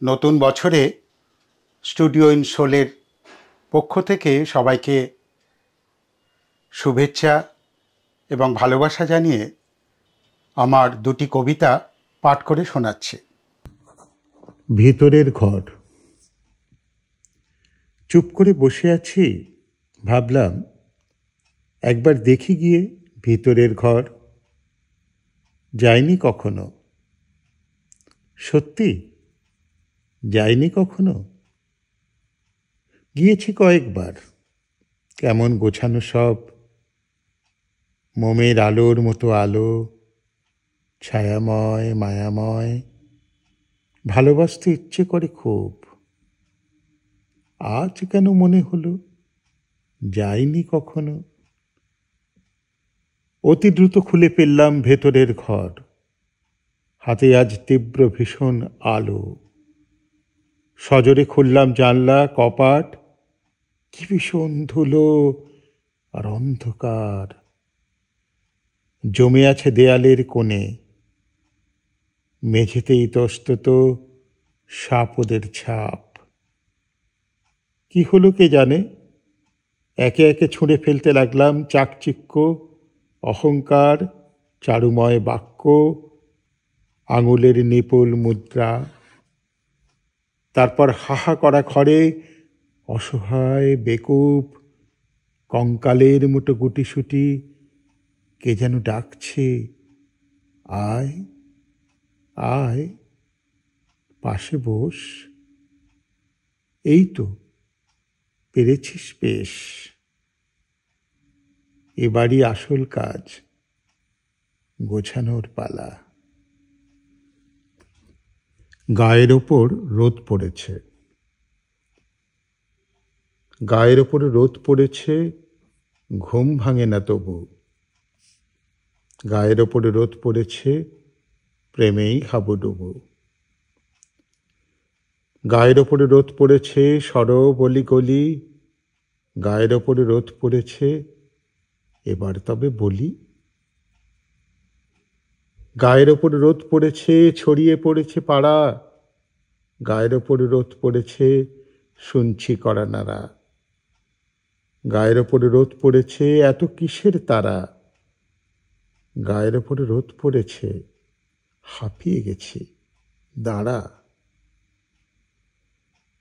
নতুন বছরে studio in সোলের পক্ষ থেকে সবাইকে শুভেচ্ছা এবং ভালোবাসা জানিয়ে আমার দুটি কবিতা পাঠ করে শোনাচ্ছি। ভিতরের ঘর। চুপ করে বসে আছি, ভাবলাম একবার দেখি গিয়ে ভিতরের ঘর। যাইনি কখনো, সত্যি যাইনি কখনো। গিয়েছি কয়েকবার, কেমন গোছানো সব, মোমের আলোর মতো আলো, ছায়াময় মায়াময়। ভালোবাসতে ইচ্ছে করে খুব। আজ কেন মনে হলো যাইনি কখনো। অতি দ্রুত খুলে ফেললাম ভেতরের ঘর। হাতে আজ তীব্র ভীষণ আলো। সজোরে খুললাম জানলা কপাট। কি ভীষণ ধুলো আর অন্ধকার। জমে আছে দেয়ালের কোণে, মেঝেতে ইতস্তত সাপদের ছাপ। কি হলো কে জানে, একে একে ছুঁড়ে ফেলতে লাগলাম চাকচিক্য, অহংকার, চারুময় বাক্য, আঙুলের নিপুল মুদ্রা। তারপর হাহা করা ঘরে অসহায় বেকুব কঙ্কালের মতো গুটিসুটি কে যেন ডাকছে, আয় আয় পাশে বস। এই তো পেরেছিস বেশ। এবারই আসল কাজ, গোছানোর পালা। গায়ের ওপর রোদ পড়েছে। গায়ের ওপরে রোদ পড়েছে, ঘুম ভাঙে না তবু। গায়ের ওপরে রোদ পড়েছে, প্রেমেই হাবুডুবু। গায়ের ওপরে রোদ পড়েছে, সরব অলিগলি। গায়ের ওপরে রোদ পড়েছে, এবার তবে বলি। গায়ের ওপরে রোদ পড়েছে, ছড়িয়ে পড়েছে পাড়া। গায়ের ওপরে রোদ পড়েছে, শুনছি করা নাড়া। গায়ের ওপরে রোদ পড়েছে, এত কিসের তারা। গায়ের ওপরে রোদ পড়েছে, হাঁপিয়ে গেছি, দাঁড়া।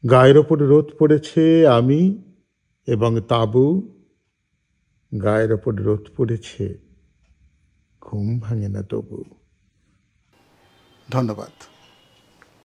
গায়ের ওপরে রোদ পড়েছে, আমি এবং তাঁবু। গায়ের ওপরে রোদ পড়েছে, ঘুম ভাঙে না তবু। ধন্যবাদ।